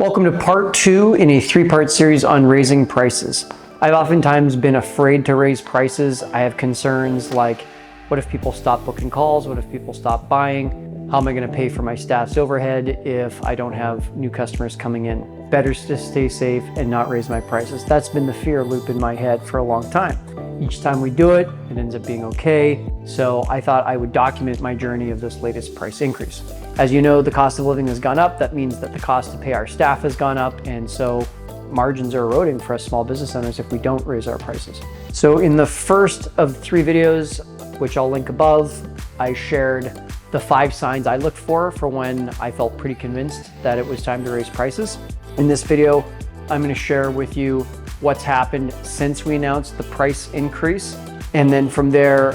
Welcome to part 2 in a 3-part series on raising prices. I've oftentimes been afraid to raise prices. I have concerns like, what if people stop booking calls? What if people stop buying? How am I going to pay for my staff's overhead if I don't have new customers coming in? Better to stay safe and not raise my prices. That's been the fear loop in my head for a long time. Each time we do it, it ends up being okay. So I thought I would document my journey of this latest price increase. As you know, the cost of living has gone up. That means that the cost to pay our staff has gone up. And so margins are eroding for us small business owners if we don't raise our prices. So in the first of 3 videos, which I'll link above, I shared the 5 signs I looked for when I felt pretty convinced that it was time to raise prices. In this video, I'm going to share with you what's happened since we announced the price increase. And then from there,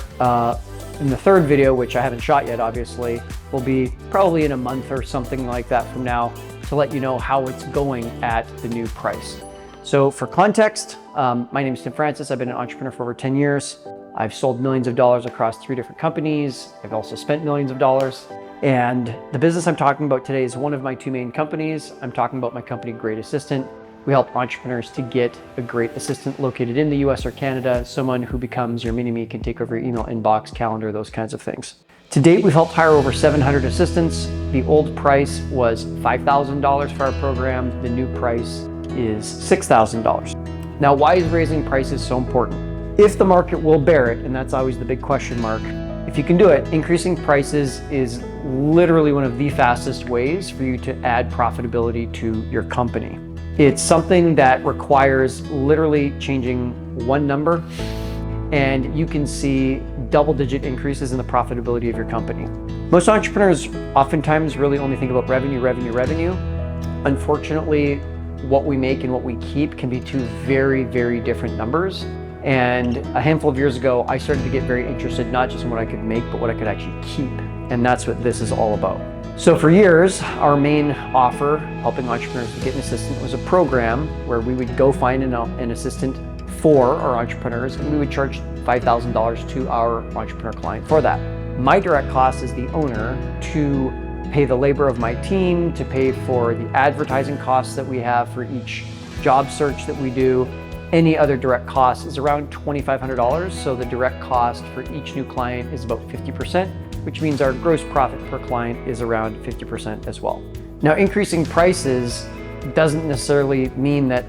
in the 3rd video, which I haven't shot yet, obviously, will be probably in a month or something like that from now to let you know how it's going at the new price. So for context, my name is Tim Francis. I've been an entrepreneur for over 10 years. I've sold millions of dollars across 3 different companies. I've also spent millions of dollars. And the business I'm talking about today is one of my 2 main companies. I'm talking about my company, Great Assistant. We help entrepreneurs to get a great assistant located in the US or Canada, someone who becomes your mini-me, can take over your email inbox, calendar, those kinds of things. To date, we've helped hire over 700 assistants. The old price was $5,000 for our program. The new price is $6,000. Now, why is raising prices so important? If the market will bear it, and that's always the big question mark, if you can do it, increasing prices is literally one of the fastest ways for you to add profitability to your company. It's something that requires literally changing one number, and you can see double-digit increases in the profitability of your company. Most entrepreneurs oftentimes really only think about revenue. Unfortunately, what we make and what we keep can be 2 very, very different numbers. And a handful of years ago, I started to get very interested, not just in what I could make, but what I could actually keep. And that's what this is all about. So for years, our main offer, helping entrepreneurs to get an assistant, was a program where we would go find an assistant for our entrepreneurs, and we would charge $5,000 to our entrepreneur client for that. My direct cost as the owner to pay the labor of my team, to pay for the advertising costs that we have for each job search that we do, any other direct cost is around $2,500. So the direct cost for each new client is about 50%, which means our gross profit per client is around 50% as well. Now, increasing prices doesn't necessarily mean that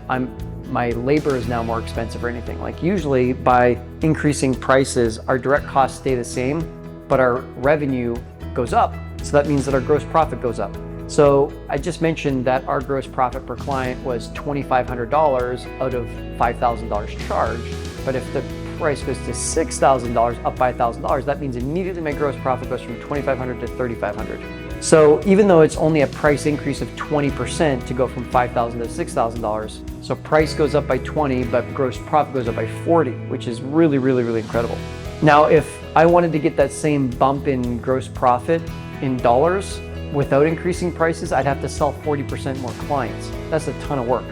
my labor is now more expensive or anything. Like, usually by increasing prices, our direct costs stay the same, but our revenue goes up. So that means that our gross profit goes up. So I just mentioned that our gross profit per client was $2,500 out of $5,000 charged. But if the price goes to $6,000, up by $1,000, that means immediately my gross profit goes from $2,500 to $3,500. So even though it's only a price increase of 20% to go from $5,000 to $6,000, so price goes up by 20, but gross profit goes up by 40, which is really, really, really incredible. Now, if I wanted to get that same bump in gross profit in dollars without increasing prices, I'd have to sell 40% more clients. That's a ton of work.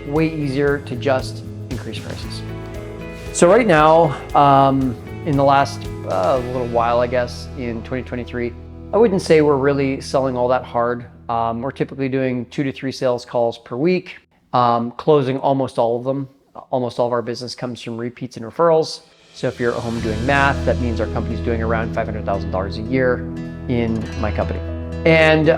Way easier to just increase prices. So right now, in the last little while, I guess, in 2023, I wouldn't say we're really selling all that hard. We're typically doing 2 to 3 sales calls per week, closing almost all of them. Almost all of our business comes from repeats and referrals. So if you're at home doing math, that means our company's doing around $500,000 a year in my company. And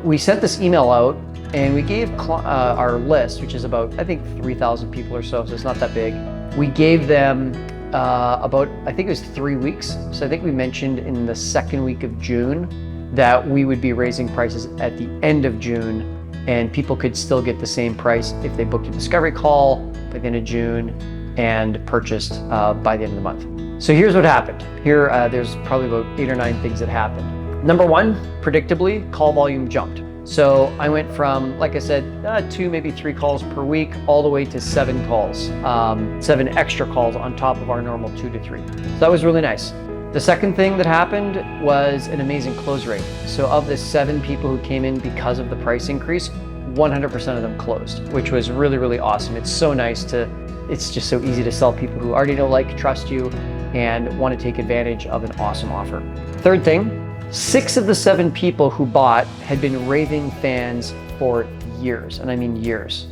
we sent this email out, and we gave our list, which is about, I think, 3,000 people or so it's not that big. We gave them about, I think it was 3 weeks. So I think we mentioned in the 2nd week of June that we would be raising prices at the end of June, and people could still get the same price if they booked a discovery call by the end of June and purchased by the end of the month. So here's what happened. Here, there's probably about 8 or 9 things that happened. Number 1, predictably, call volume jumped. So I went from, like I said, 2, maybe 3 calls per week, all the way to 7 calls, 7 extra calls on top of our normal 2 to 3. So that was really nice. The second thing that happened was an amazing close rate. So of the 7 people who came in because of the price increase, 100% of them closed, which was really, really awesome. It's so nice it's just so easy to sell people who already know, like, trust you, and want to take advantage of an awesome offer. Third thing, 6 of the 7 people who bought had been raving fans for years, and I mean years.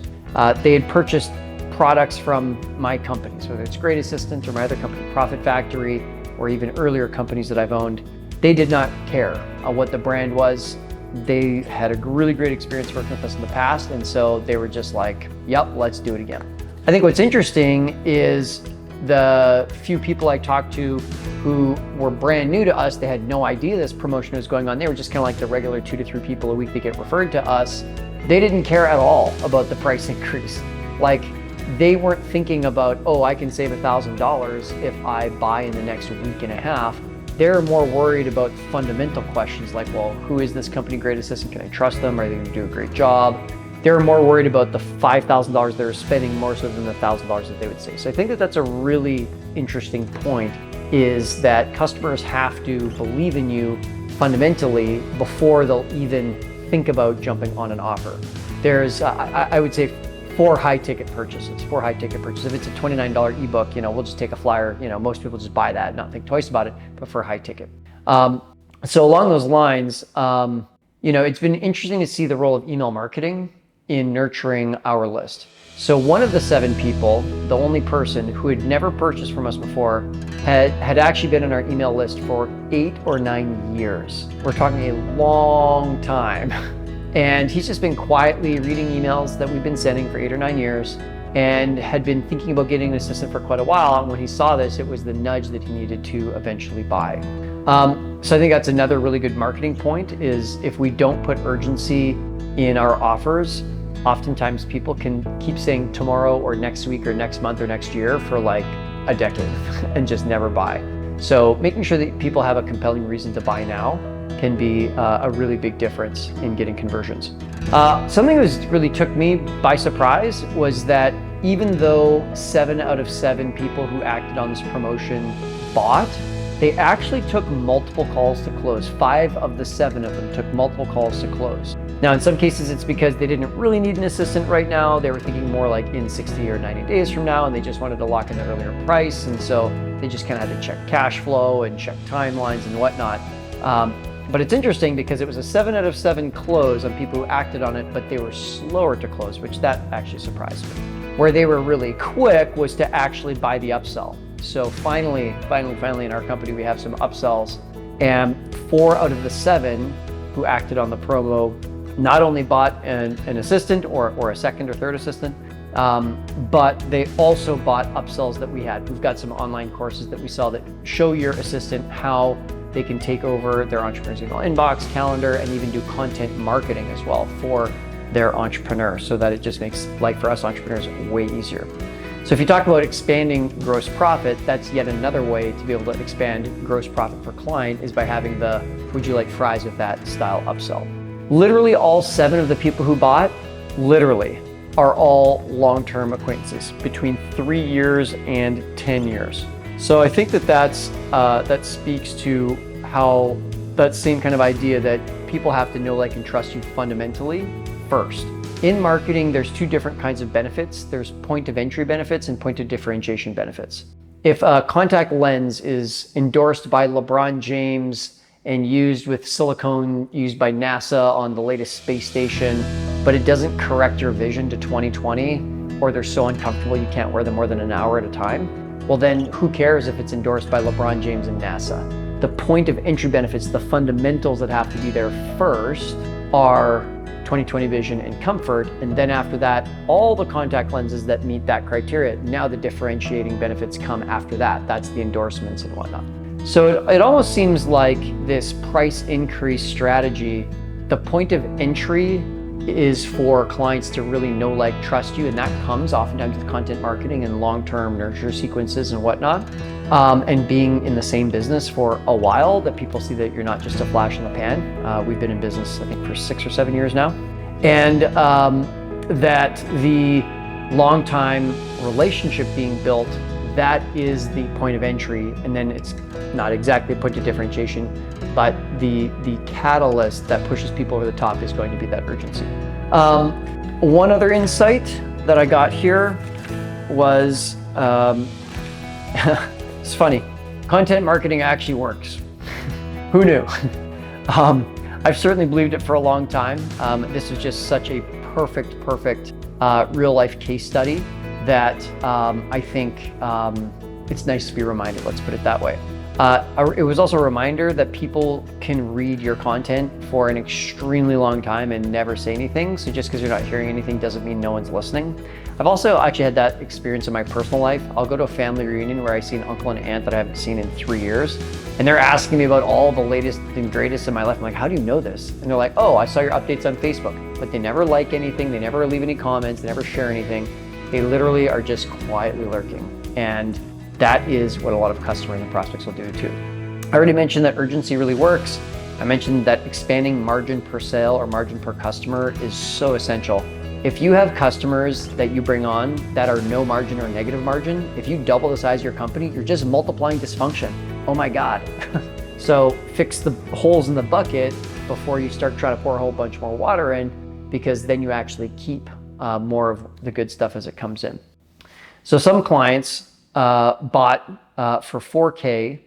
They had purchased products from my companies, whether it's Great Assistant or my other company, Profit Factory, or even earlier companies that I've owned. They did not care what the brand was. They had a really great experience working with us in the past, and so they were just like, yep, let's do it again. I think what's interesting is the few people I talked to who were brand new to us, they had no idea this promotion was going on. They were just kind of like the regular 2 to 3 people a week that get referred to us. They didn't care at all about the price increase. Like, they weren't thinking about, oh, I can save $1,000 if I buy in the next week and a half. They're more worried about fundamental questions like, well, who is this company, Great Assistant? Can I trust them? Are they going to do a great job? They're more worried about the $5,000 they're spending more so than the $1,000 that they would save. So I think that that's a really interesting point, is that customers have to believe in you fundamentally before they'll even think about jumping on an offer. There's, I would say, 4 high-ticket purchases. If it's a $29 ebook, we'll just take a flyer. Most people just buy that, not think twice about it, but for a high ticket. So along those lines, it's been interesting to see the role of email marketing in nurturing our list. So one of the 7 people, the only person who had never purchased from us before, had actually been on our email list for 8 or 9 years. We're talking a long time. And he's just been quietly reading emails that we've been sending for 8 or 9 years, and had been thinking about getting an assistant for quite a while. And when he saw this, it was the nudge that he needed to eventually buy. So I think that's another really good marketing point, is if we don't put urgency in our offers, oftentimes people can keep saying tomorrow or next week or next month or next year for like a decade and just never buy. So making sure that people have a compelling reason to buy now can be a really big difference in getting conversions. Something that really took me by surprise was that even though 7 out of 7 people who acted on this promotion bought, they actually took multiple calls to close. 5 of the 7 of them took multiple calls to close. Now, in some cases, it's because they didn't really need an assistant right now. They were thinking more like in 60 or 90 days from now, and they just wanted to lock in the earlier price. And so they just kind of had to check cash flow and check timelines and whatnot. But it's interesting because it was a 7 out of 7 close on people who acted on it, but they were slower to close, which that actually surprised me. Where they were really quick was to actually buy the upsell. So finally in our company, we have some upsells, and 4 out of the 7 who acted on the promo not only bought an assistant or a second or third assistant, but they also bought upsells that we had. We've got some online courses that we sell that show your assistant how they can take over their entrepreneur's email inbox, calendar, and even do content marketing as well for their entrepreneur, so that it just makes life for us entrepreneurs way easier. So if you talk about expanding gross profit, that's yet another way to be able to expand gross profit per client, is by having the "would you like fries with that" style upsell. Literally all 7 of the people who bought, literally, are all long-term acquaintances, between 3 years and 10 years. So I think that speaks to how that same kind of idea that people have to know, like, and trust you fundamentally first. In marketing, there's 2 different kinds of benefits. There's point of entry benefits and point of differentiation benefits. If a contact lens is endorsed by LeBron James and used with silicone used by NASA on the latest space station, but it doesn't correct your vision to 20/20, or they're so uncomfortable you can't wear them more than an hour at a time, well then who cares if it's endorsed by LeBron James and NASA? The point of entry benefits, the fundamentals that have to be there first, are 20/20 vision and comfort, and then after that, all the contact lenses that meet that criteria. Now the differentiating benefits come after that. That's the endorsements and whatnot. So it almost seems like this price increase strategy, the point of entry is for clients to really know, like, trust you, and that comes oftentimes with content marketing and long-term nurture sequences and whatnot, and being in the same business for a while, that people see that you're not just a flash in the pan. We've been in business, I think, for 6 or 7 years now, and that the long-time relationship being built, that is the point of entry. And then it's not exactly a point of differentiation, but the catalyst that pushes people over the top is going to be that urgency. One other insight that I got here was, it's funny, content marketing actually works. Who knew? I've certainly believed it for a long time. This is just such a perfect real life case study that I think it's nice to be reminded, let's put it that way. It was also a reminder that people can read your content for an extremely long time and never say anything. So just because you're not hearing anything doesn't mean no one's listening. I've also actually had that experience in my personal life. I'll go to a family reunion where I see an uncle and aunt that I haven't seen in 3 years, and they're asking me about all the latest and greatest in my life. I'm like, how do you know this? And they're like, oh, I saw your updates on Facebook. But they never like anything, they never leave any comments, they never share anything. They literally are just quietly lurking. And that is what a lot of customers and prospects will do too. I already mentioned that urgency really works. I mentioned that expanding margin per sale or margin per customer is so essential. If you have customers that you bring on that are no margin or negative margin, if you double the size of your company, you're just multiplying dysfunction. Oh my God. So fix the holes in the bucket before you start trying to pour a whole bunch more water in, because then you actually keep more of the good stuff as it comes in. So some clients bought for $4K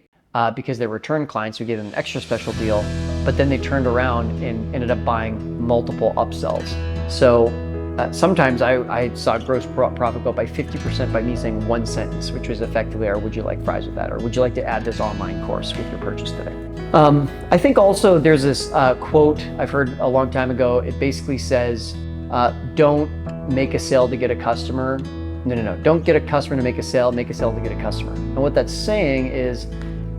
because they're return clients, who gave them an extra special deal, but then they turned around and ended up buying multiple upsells. So sometimes I saw gross profit go by 50% by me saying one sentence, which was effectively, or would you like fries with that? Or would you like to add this online course with your purchase today? I think also there's this quote I've heard a long time ago. It basically says, don't make a sale to get a customer. No. Don't get a customer to make a sale to get a customer. And what that's saying is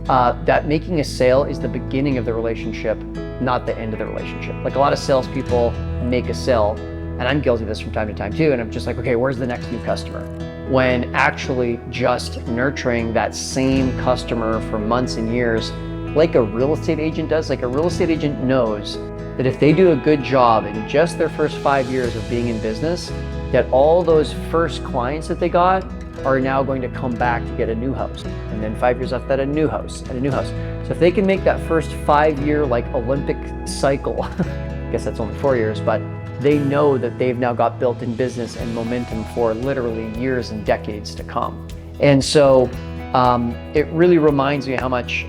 that making a sale is the beginning of the relationship, not the end of the relationship. Like a lot of salespeople make a sale, and I'm guilty of this from time to time too, and I'm just like, okay, where's the next new customer? When actually just nurturing that same customer for months and years, like a real estate agent does. Like a real estate agent knows that if they do a good job in just their first 5 years of being in business, that all those first clients that they got are now going to come back to get a new house. And then 5 years after that, a new house and a new house. So if they can make that first 5-year like Olympic cycle, I guess that's only 4 years, but they know that they've now got built-in business and momentum for literally years and decades to come. And so it really reminds me how much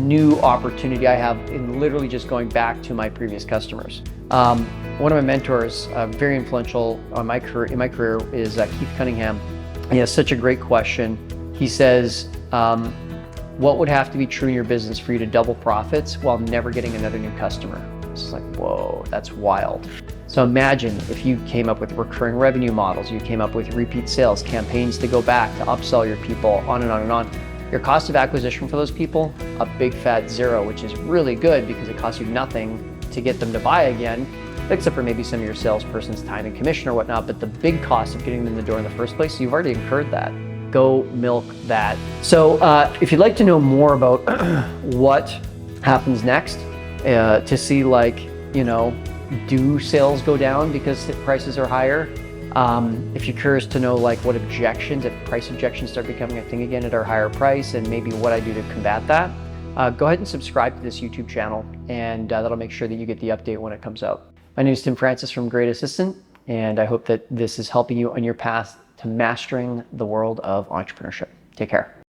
new opportunity I have in literally just going back to my previous customers. One of my mentors, very influential in my career, is Keith Cunningham. He has such a great question. He says, what would have to be true in your business for you to double profits while never getting another new customer? It's like, whoa, that's wild. So imagine if you came up with recurring revenue models, you came up with repeat sales, campaigns to go back, to upsell your people, on and on and on. Your cost of acquisition for those people, a big fat zero, which is really good because it costs you nothing to get them to buy again, except for maybe some of your salesperson's time and commission or whatnot. But the big cost of getting them in the door in the first place, you've already incurred that. Go milk that. So if you'd like to know more about what happens next, to see like, do sales go down because prices are higher? If you're curious to know like what objections, if price objections start becoming a thing again at our higher price, and maybe what I do to combat that, go ahead and subscribe to this YouTube channel, and that'll make sure that you get the update when it comes out. My name is Tim Francis from Great Assistant, and I hope that this is helping you on your path to mastering the world of entrepreneurship. Take care.